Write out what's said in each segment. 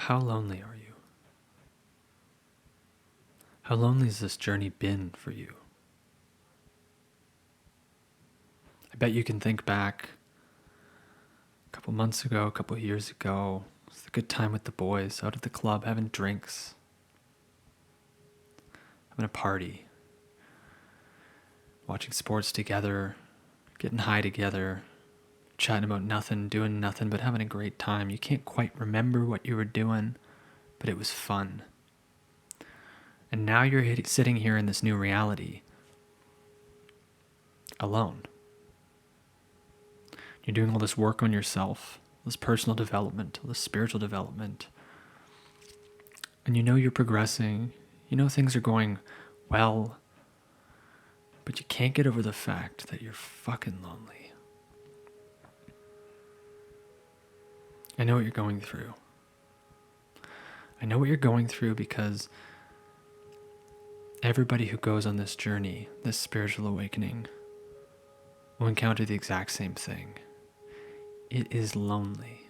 how lonely are you? How lonely has this journey been for you? I bet you can think back a couple months ago, a couple years ago. It was a good time with the boys, out at the club, having drinks, having a party, watching sports together, getting high together, chatting about nothing, doing nothing, but having a great time. You can't quite remember what you were doing, but it was fun. And now you're sitting here in this new reality, alone. You're doing all this work on yourself, this personal development, this spiritual development. And you know you're progressing, you know things are going well, but you can't get over the fact that you're fucking lonely. I know what you're going through. I know what you're going through because everybody who goes on this journey, this spiritual awakening, will encounter the exact same thing. It is lonely.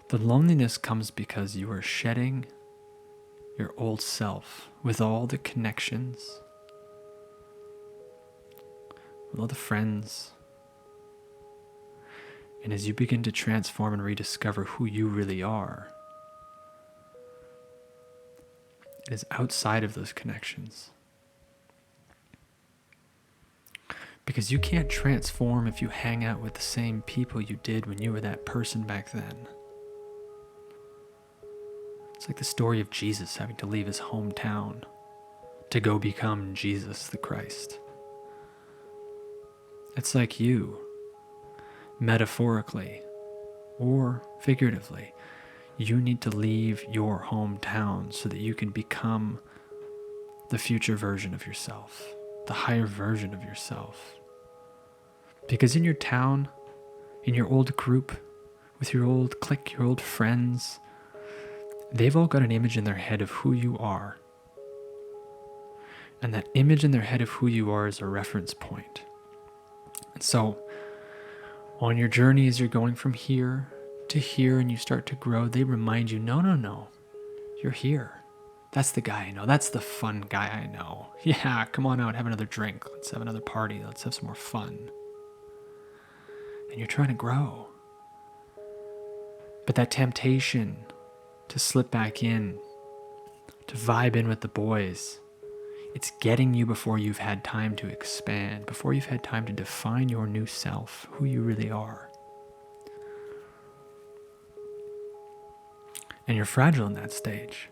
The loneliness comes because you are shedding your old self with all the connections, with all the friends. And as you begin to transform and rediscover who you really are, it is outside of those connections. Because you can't transform if you hang out with the same people you did when you were that person back then. It's like the story of Jesus having to leave his hometown to go become Jesus the Christ. It's like you, metaphorically or figuratively, you need to leave your hometown so that you can become the future version of yourself, the higher version of yourself. Because in your town, in your old group, with your old clique, your old friends, they've all got an image in their head of who you are. And that image in their head of who you are is a reference point. And so, on your journey as you're going from here to here and you start to grow, they remind you, no, you're here. That's the guy I know. That's the fun guy I know. Yeah, come on out, have another drink. Let's have another party. Let's have some more fun. And you're trying to grow. But that temptation to slip back in, to vibe in with the boys, it's getting you before you've had time to expand, before you've had time to define your new self, who you really are. And you're fragile in that stage.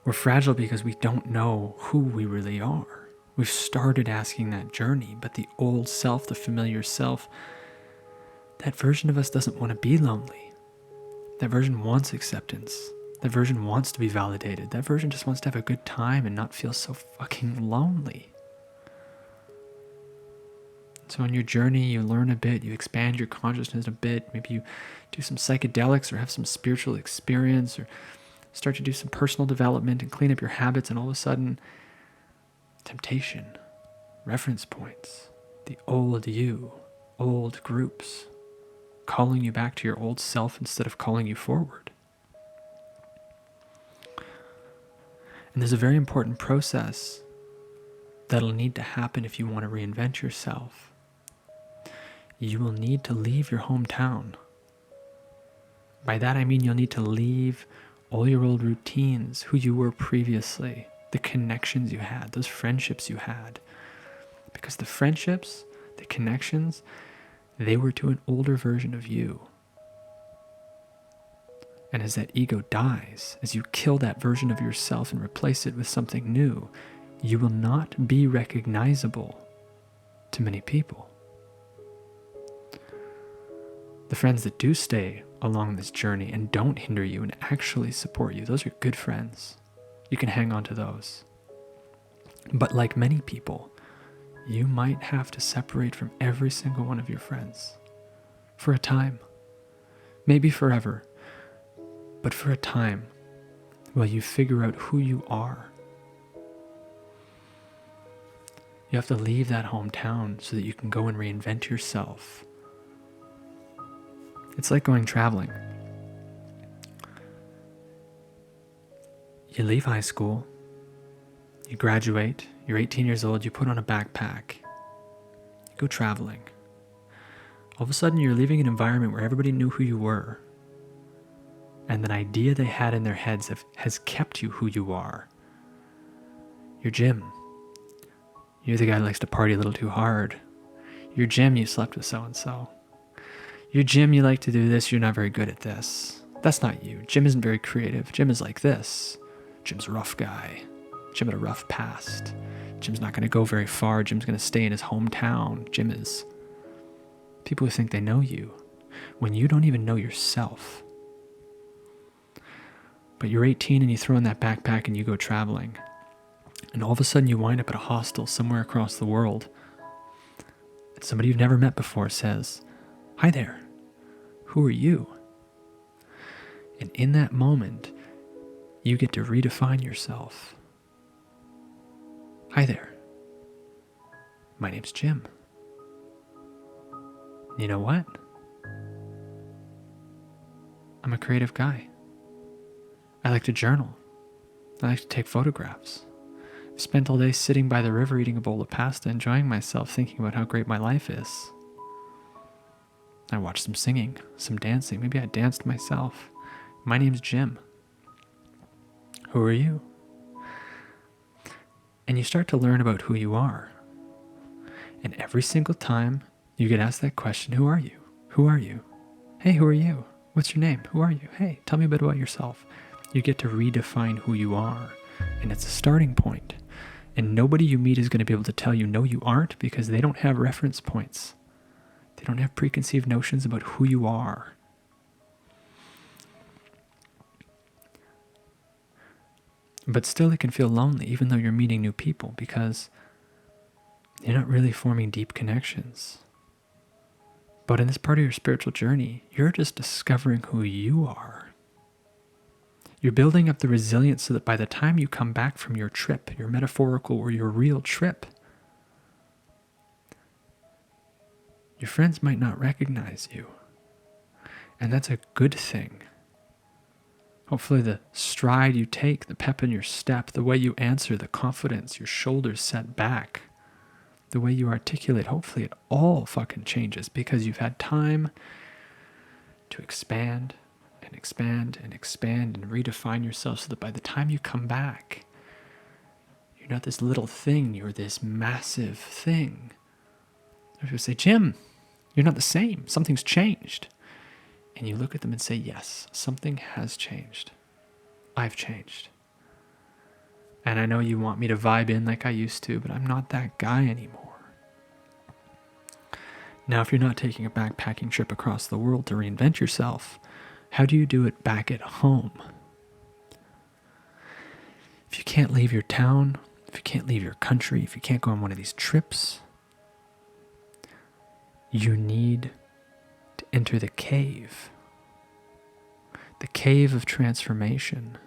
We're fragile because we don't know who we really are. We've started asking that journey, but the old self, the familiar self, that version of us doesn't want to be lonely. That version wants acceptance. That version wants to be validated. That version just wants to have a good time and not feel so fucking lonely. So on your journey, you learn a bit, you expand your consciousness a bit. Maybe you do some psychedelics or have some spiritual experience or start to do some personal development and clean up your habits, and all of a sudden, temptation, reference points, the old you, old groups, calling you back to your old self instead of calling you forward. And there's a very important process that'll need to happen if you want to reinvent yourself. You will need to leave your hometown. By that I mean you'll need to leave all your old routines, who you were previously, the connections you had, those friendships you had. Because the friendships, the connections, they were to an older version of you. And as that ego dies, as you kill that version of yourself and replace it with something new, you will not be recognizable to many people. The friends that do stay along this journey and don't hinder you and actually support you, those are good friends. You can hang on to those. But like many people, you might have to separate from every single one of your friends for a time, maybe forever, but for a time while you figure out who you are. You have to leave that hometown so that you can go and reinvent yourself It's like going traveling. You leave high school, you graduate, you're 18 years old, you put on a backpack, you go traveling. All of a sudden you're leaving an environment where everybody knew who you were, and that idea they had in their heads has kept you who you are. You're Jim. You're the guy who likes to party a little too hard. You're Jim, you slept with so-and-so. You're Jim, you like to do this, you're not very good at this. That's not you. Jim isn't very creative. Jim is like this. Jim's a rough guy. Jim had a rough past. Jim's not going to go very far. Jim's going to stay in his hometown. Jim is... People who think they know you, when you don't even know yourself. But you're 18 and you throw in that backpack and you go traveling. And all of a sudden you wind up at a hostel somewhere across the world. And somebody you've never met before says, "Hi there, who are you?" And in that moment, you get to redefine yourself. "Hi there, my name's Jim. You know what? I'm a creative guy. I like to journal. I like to take photographs. I've spent all day sitting by the river eating a bowl of pasta, enjoying myself, thinking about how great my life is. I watched some singing, some dancing. Maybe I danced myself. My name's Jim. Who are you?" And you start to learn about who you are. And every single time you get asked that question, who are you? Who are you? Hey, who are you? What's your name? Who are you? Hey, tell me a bit about yourself. You get to redefine who you are. And it's a starting point. And nobody you meet is going to be able to tell you, no, you aren't, because they don't have reference points. They don't have preconceived notions about who you are. But still it can feel lonely, even though you're meeting new people, because you're not really forming deep connections. But in this part of your spiritual journey, you're just discovering who you are. You're building up the resilience so that by the time you come back from your trip, your metaphorical or your real trip, your friends might not recognize you. And that's a good thing. Hopefully the stride you take, the pep in your step, the way you answer, the confidence, your shoulders set back, the way you articulate, hopefully it all fucking changes because you've had time to expand and expand and expand and redefine yourself so that by the time you come back, you're not this little thing, you're this massive thing. If you say, "Jim, you're not the same. Something's changed." And you look at them and say, "Yes, something has changed. I've changed. And I know you want me to vibe in like I used to, but I'm not that guy anymore." Now, if you're not taking a backpacking trip across the world to reinvent yourself, how do you do it back at home? If you can't leave your town, if you can't leave your country, if you can't go on one of these trips, you need to enter the cave of transformation.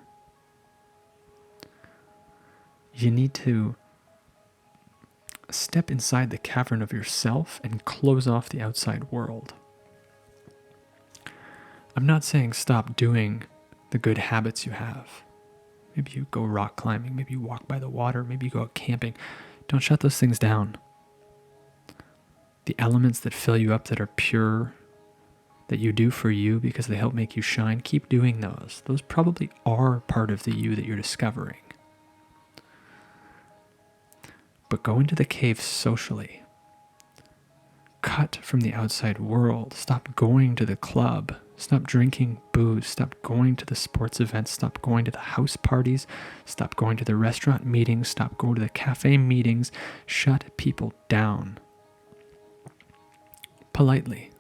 You need to step inside the cavern of yourself and close off the outside world. I'm not saying stop doing the good habits you have. Maybe you go rock climbing, maybe you walk by the water, maybe you go out camping. Don't shut those things down. The elements that fill you up, that are pure, that you do for you because they help make you shine, keep doing those. Those probably are part of the you that you're discovering. But go into the cave socially. Cut from the outside world. Stop going to the club. Stop drinking booze. Stop going to the sports events. Stop going to the house parties. Stop going to the restaurant meetings. Stop going to the cafe meetings. Shut people down. Politely.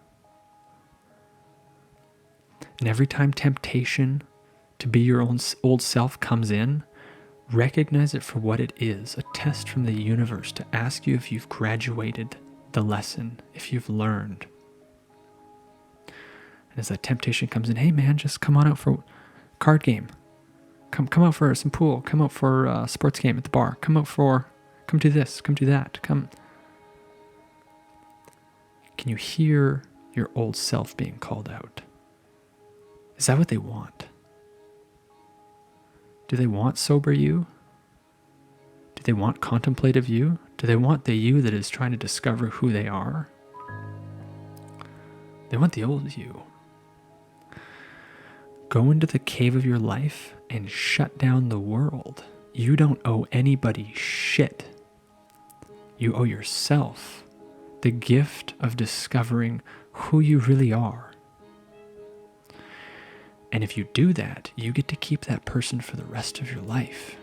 And every time temptation to be your own old self comes in, recognize it for what it is, a test from the universe to ask you if you've graduated the lesson, if you've learned. And as that temptation comes in, hey man, just come on out for a card game. Come out for some pool. Come out for a sports game at the bar. Come do this, come do that. Come. Can you hear your old self being called out? Is that what they want? Do they want sober you? Do they want contemplative you? Do they want the you that is trying to discover who they are? They want the old you. Go into the cave of your life and shut down the world. You don't owe anybody shit. You owe yourself the gift of discovering who you really are. And if you do that, you get to keep that person for the rest of your life.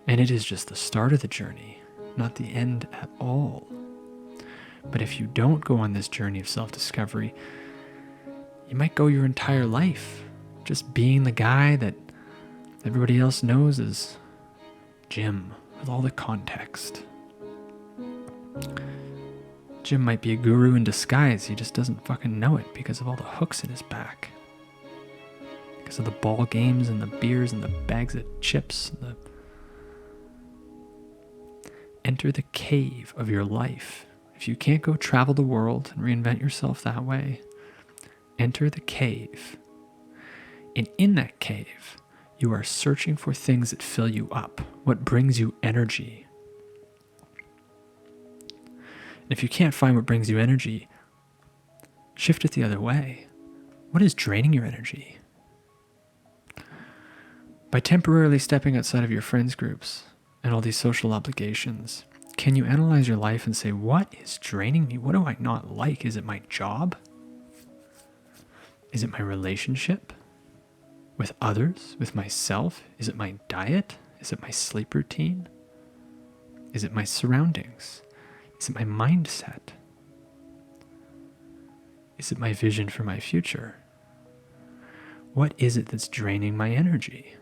And it is just the start of the journey, not the end at all. But if you don't go on this journey of self-discovery, you might go your entire life just being the guy that everybody else knows as Jim, with all the context. Jim might be a guru in disguise, he just doesn't fucking know it because of all the hooks in his back. Because of the ball games and the beers and the bags of chips and the... Enter the cave of your life. If you can't go travel the world and reinvent yourself that way, enter the cave. And in that cave, you are searching for things that fill you up, what brings you energy. And if you can't find what brings you energy, shift it the other way. What is draining your energy? By temporarily stepping outside of your friends groups and all these social obligations, can you analyze your life and say, what is draining me? What do I not like? Is it my job? Is it my relationship with others, with myself? Is it my diet? Is it my sleep routine? Is it my surroundings? Is it my mindset? Is it my vision for my future? What is it that's draining my energy?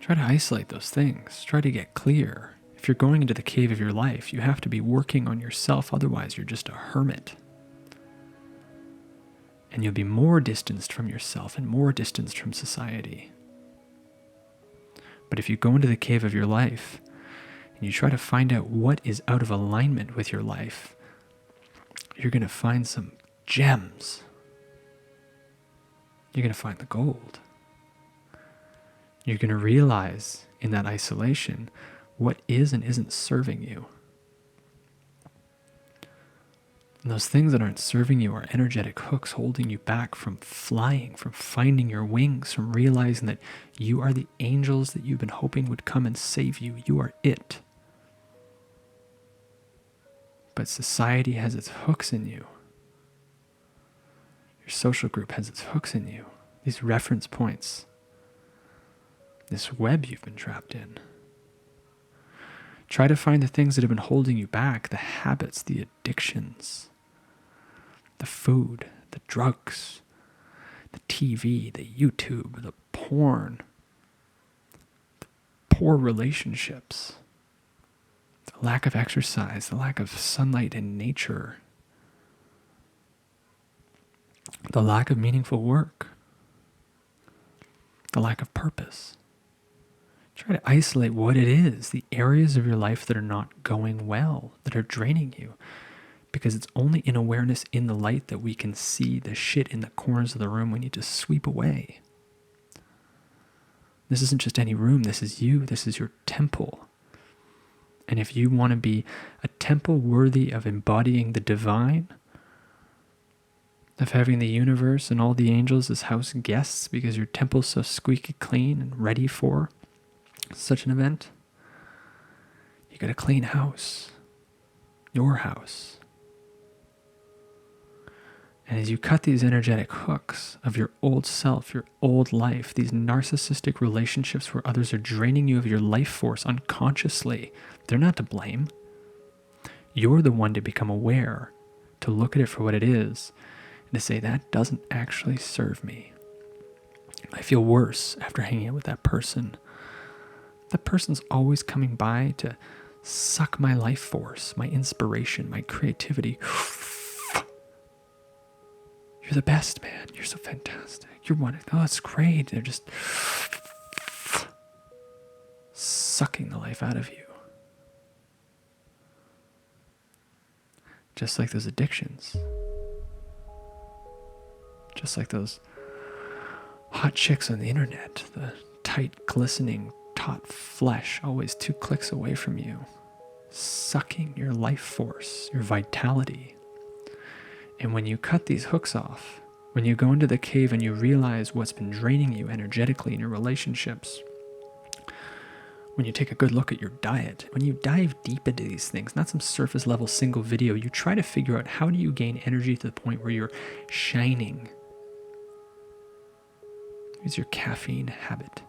Try to isolate those things. Try to get clear. If you're going into the cave of your life, you have to be working on yourself. Otherwise, you're just a hermit. And you'll be more distanced from yourself and more distanced from society. But if you go into the cave of your life and you try to find out what is out of alignment with your life, you're going to find some gems. You're going to find the gold. You're going to realize in that isolation what is and isn't serving you. And those things that aren't serving you are energetic hooks holding you back from flying, from finding your wings, from realizing that you are the angels that you've been hoping would come and save you. You are it. But society has its hooks in you. Your social group has its hooks in you. These reference points. This web you've been trapped in. Try to find the things that have been holding you back, the habits, the addictions, the food, the drugs, the TV, the YouTube, the porn, the poor relationships, the lack of exercise, the lack of sunlight and nature, the lack of meaningful work, the lack of purpose. Try to isolate what it is, the areas of your life that are not going well, that are draining you. Because it's only in awareness in the light that we can see the shit in the corners of the room we need to sweep away. This isn't just any room, this is you, this is your temple. And if you want to be a temple worthy of embodying the divine, of having the universe and all the angels as house guests because your temple's so squeaky clean and ready for such an event, you got a clean house, your house. And as you cut these energetic hooks of your old self, your old life, these narcissistic relationships where others are draining you of your life force unconsciously, they're not to blame. You're the one to become aware, to look at it for what it is, and to say, that doesn't actually serve me. I feel worse after hanging out with that person. That person's always coming by to suck my life force, my inspiration, my creativity. You're the best, man. You're so fantastic. You're one. Oh, it's great. They're just sucking the life out of you. Just like those addictions. Just like those hot chicks on the internet, the tight, glistening, taut flesh always 2 clicks away from you, sucking your life force, your vitality. And when you cut these hooks off, when you go into the cave and you realize what's been draining you energetically in your relationships, when you take a good look at your diet, when you dive deep into these things, not some surface level single video, you try to figure out how do you gain energy to the point where you're shining. Maybe it's your caffeine habit.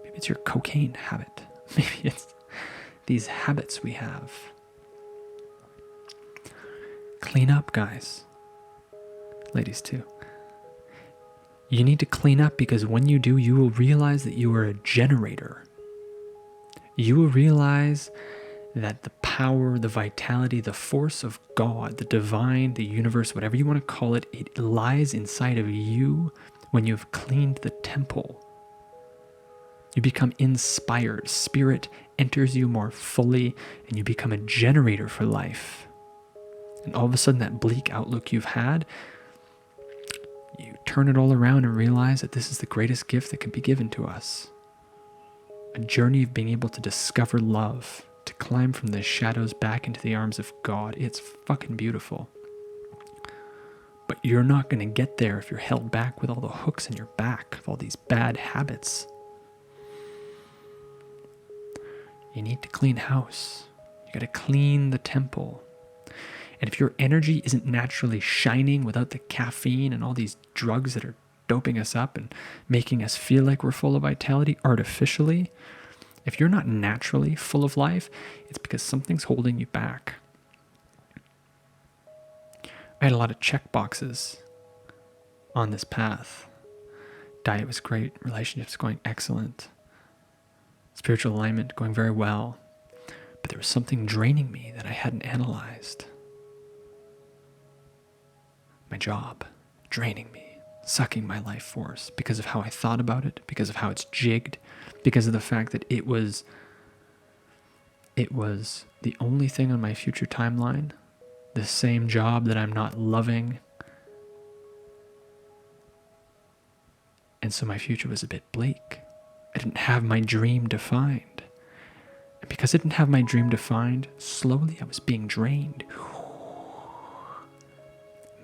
Maybe it's your cocaine habit. Maybe it's these habits we have. Clean up, guys. Ladies too. You need to clean up, because when you do, you will realize that you are a generator. You will realize that the power, the vitality, the force of God, the divine, the universe, whatever you want to call it, it lies inside of you when you've cleaned the temple. You become inspired. Spirit enters you more fully, and you become a generator for life. And all of a sudden, that bleak outlook you've had, you turn it all around and realize that this is the greatest gift that can be given to us. A journey of being able to discover love, to climb from the shadows back into the arms of God. It's fucking beautiful. But you're not going to get there if you're held back with all the hooks in your back of all these bad habits. You need to clean house. You got to clean the temple. And if your energy isn't naturally shining without the caffeine and all these drugs that are doping us up and making us feel like we're full of vitality artificially, if you're not naturally full of life, it's because something's holding you back. I had a lot of check boxes on this path. Diet was great, relationships going excellent, spiritual alignment going very well, but there was something draining me that I hadn't analyzed. My job draining me, sucking my life force because of how I thought about it, because of how it's jigged, because of the fact that it was the only thing on my future timeline, the same job that I'm not loving. And so my future was a bit bleak. I didn't have my dream defined. And because I didn't have my dream defined, slowly I was being drained.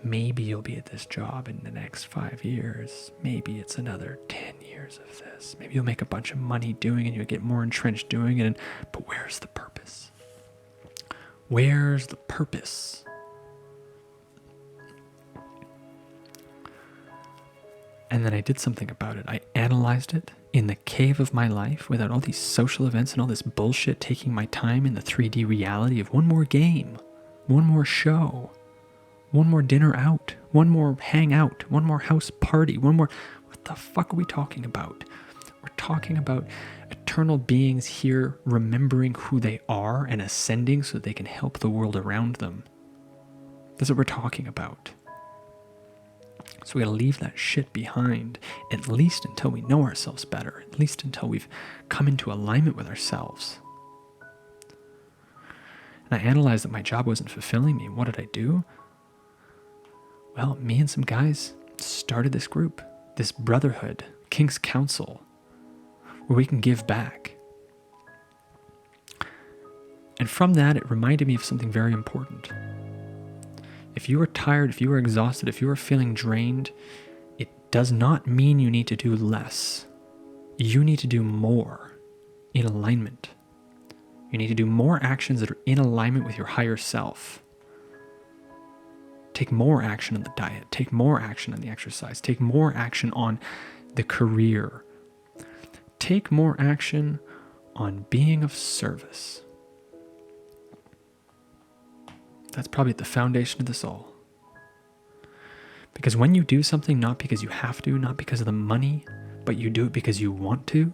Maybe you'll be at this job in the next 5 years. Maybe it's another 10 years of this. Maybe you'll make a bunch of money doing it and you'll get more entrenched doing it. But where's the purpose? Where's the purpose? And then I did something about it. I analyzed it in the cave of my life without all these social events and all this bullshit taking my time in the 3D reality of one more game, one more show, one more dinner out, one more hangout, one more house party, one more... What the fuck are we talking about? We're talking about eternal beings here remembering who they are and ascending so they can help the world around them. That's what we're talking about. So we gotta leave that shit behind, at least until we know ourselves better, at least until we've come into alignment with ourselves. And I analyzed that my job wasn't fulfilling me. What did I do? Well, me and some guys started this group, this brotherhood, King's Council, where we can give back. And from that, it reminded me of something very important. If you are tired, if you are exhausted, if you are feeling drained, it does not mean you need to do less. You need to do more in alignment. You need to do more actions that are in alignment with your higher self. Take more action on the diet. Take more action on the exercise. Take more action on the career. Take more action on being of service. That's probably at the foundation of this all. Because when you do something, not because you have to, not because of the money, but you do it because you want to,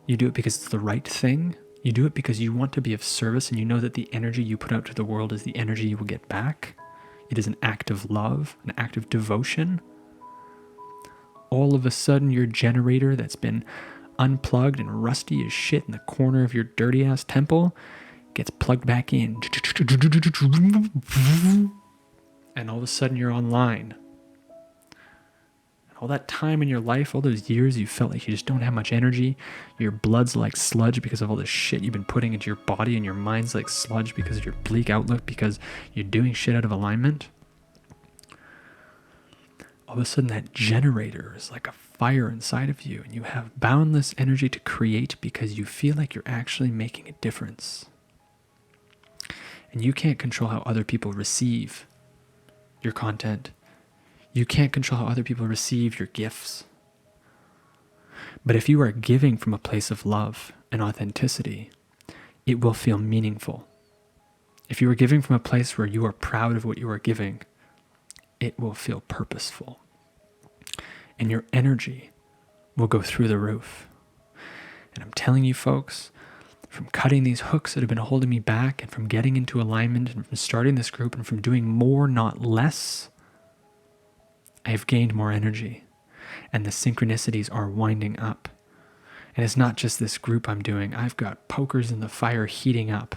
you do it because it's the right thing, you do it because you want to be of service and you know that the energy you put out to the world is the energy you will get back. It is an act of love, an act of devotion. All of a sudden, your generator that's been unplugged and rusty as shit in the corner of your dirty ass temple gets plugged back in. And all of a sudden you're online. And All that time in your life, all those years you felt like you just don't have much energy. Your blood's like sludge because of all the shit you've been putting into your body, and your mind's like sludge because of your bleak outlook, because you're doing shit out of alignment. All of a sudden that generator is like a fire inside of you, and you have boundless energy to create because you feel like you're actually making a difference. And you can't control how other people receive your content. You can't control how other people receive your gifts. But if you are giving from a place of love and authenticity, it will feel meaningful. If you are giving from a place where you are proud of what you are giving, it will feel purposeful. And your energy will go through the roof. And I'm telling you folks, from cutting these hooks that have been holding me back, and from getting into alignment, and from starting this group, and from doing more, not less, I have gained more energy. And the synchronicities are winding up. And it's not just this group I'm doing. I've got pokers in the fire heating up.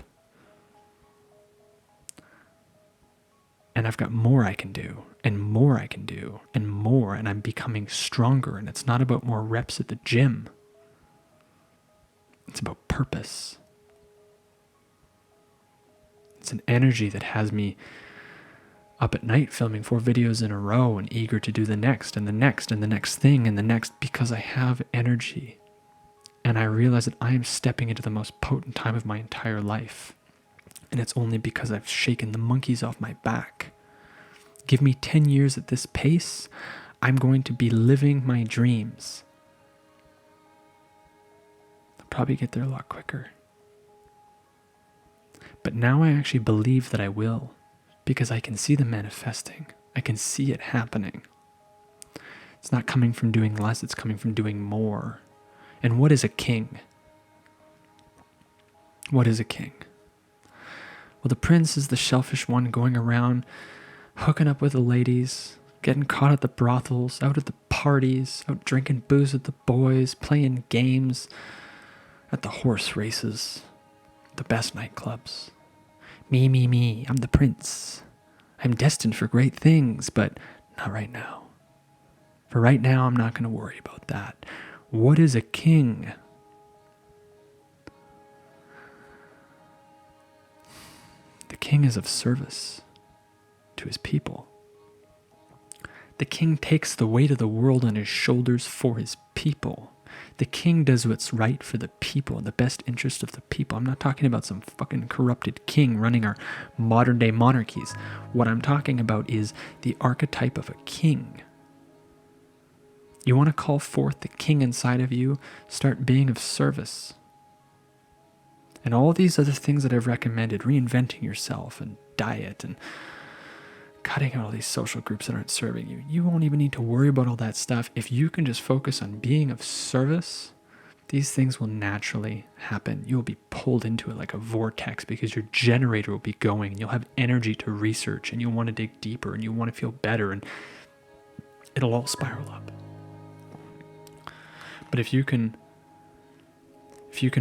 And I've got more I can do, and more I can do, and more, and I'm becoming stronger. And it's not about more reps at the gym. It's about purpose. It's an energy that has me up at night filming 4 videos in a row and eager to do the next and the next and the next thing and the next, because I have energy. And I realize that I am stepping into the most potent time of my entire life. And it's only because I've shaken the monkeys off my back. Give me 10 years at this pace, I'm going to be living my dreams. I'll probably get there a lot quicker. But now I actually believe that I will, because I can see them manifesting. I can see it happening. It's not coming from doing less, it's coming from doing more. And what is a king? What is a king? Well, the prince is the selfish one going around, hooking up with the ladies, getting caught at the brothels, out at the parties, out drinking booze with the boys, playing games at the horse races, the best nightclubs. Me, I'm the prince. I'm destined for great things, but not right now. For right now, I'm not going to worry about that. What is a king? The king is of service to his people. The king takes the weight of the world on his shoulders for his people. The king does what's right for the people, in the best interest of the people. I'm not talking about some fucking corrupted king running our modern day monarchies. What I'm talking about is the archetype of a king. You want to call forth the king inside of you, start being of service. And all these other things that I've recommended, reinventing yourself and diet and cutting out all these social groups that aren't serving you. You won't even need to worry about all that stuff. If you can just focus on being of service, these things will naturally happen. You'll be pulled into it like a vortex because your generator will be going and you'll have energy to research and you'll want to dig deeper and you want to feel better and it'll all spiral up. But if you can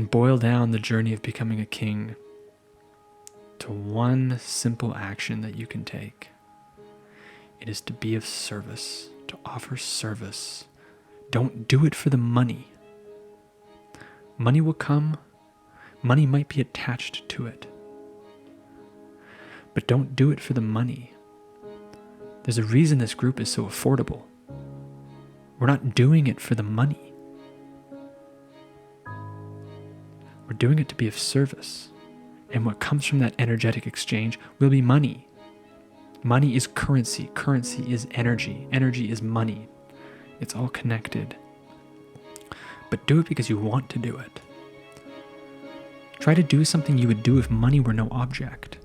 boil down the journey of becoming a king to one simple action that you can take, it is to be of service, to offer service. Don't do it for the money. Money will come. Money might be attached to it. But don't do it for the money. There's a reason this group is so affordable. We're not doing it for the money. We're doing it to be of service. And what comes from that energetic exchange will be money. Money is currency. Currency is energy. Energy is money. It's all connected. But do it because you want to do it. Try to do something you would do if money were no object.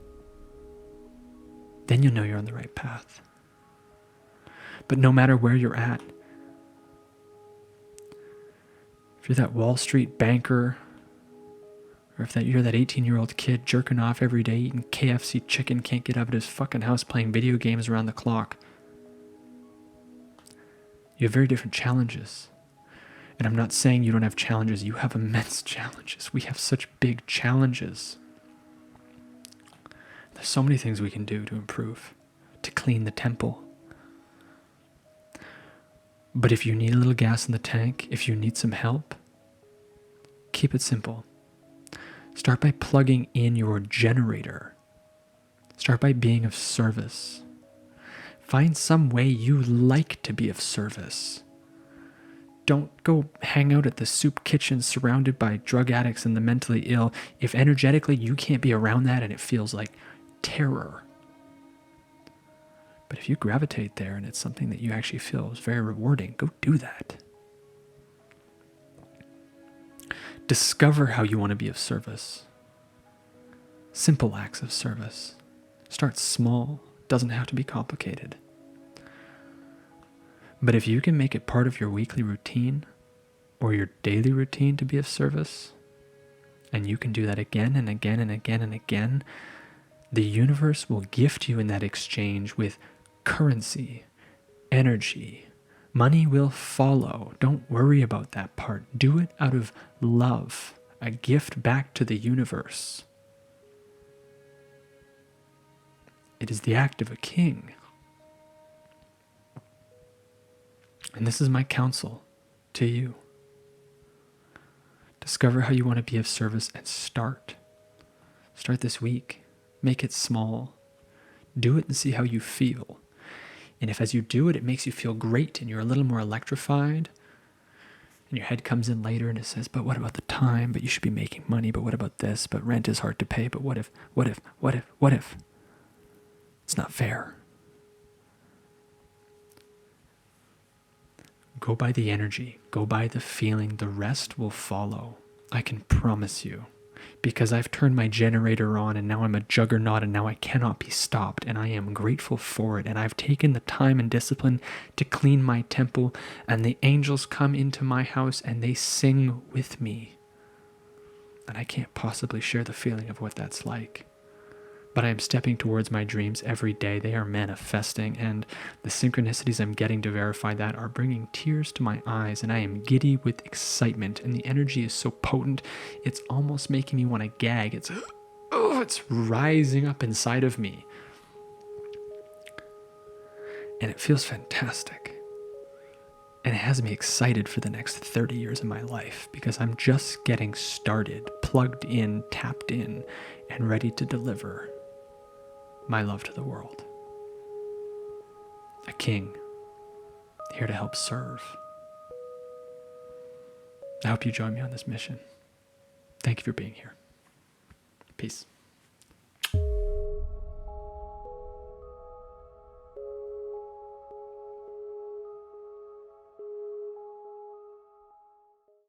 Then you'll know you're on the right path. But no matter where you're at, if you're that Wall Street banker, or if you're that 18-year-old kid jerking off every day, eating KFC chicken, can't get out of his fucking house, playing video games around the clock, you have very different challenges. And I'm not saying you don't have challenges. You have immense challenges. We have such big challenges. There's so many things we can do to improve, to clean the temple. But if you need a little gas in the tank, if you need some help, keep it simple. Start by plugging in your generator. Start by being of service. Find some way you like to be of service. Don't go hang out at the soup kitchen surrounded by drug addicts and the mentally ill if energetically you can't be around that and it feels like terror. But if you gravitate there and it's something that you actually feel is very rewarding, go do that. Discover how you want to be of service. Simple acts of service. Start small. Doesn't have to be complicated. But if you can make it part of your weekly routine or your daily routine to be of service, and you can do that again and again and again and again, the universe will gift you in that exchange with currency, energy. Money will follow. Don't worry about that part. Do it out of love, a gift back to the universe. It is the act of a king. And this is my counsel to you. Discover how you want to be of service and start. Start this week. Make it small. Do it and see how you feel. And if as you do it, it makes you feel great and you're a little more electrified, and your head comes in later and it says, but what about the time? But you should be making money. But what about this? But rent is hard to pay. But what if? It's not fair. Go by the energy, go by the feeling, the rest will follow. I can promise you, because I've turned my generator on and now I'm a juggernaut and now I cannot be stopped and I am grateful for it. And I've taken the time and discipline to clean my temple, and the angels come into my house and they sing with me. And I can't possibly share the feeling of what that's like. But I am stepping towards my dreams every day. They are manifesting, and the synchronicities I'm getting to verify that are bringing tears to my eyes, and I am giddy with excitement, and the energy is so potent, it's almost making me want to gag. It's rising up inside of me. And it feels fantastic. And it has me excited for the next 30 years of my life, because I'm just getting started, plugged in, tapped in, and ready to deliver my love to the world. A king, here to help serve. I hope you join me on this mission. Thank you for being here. Peace.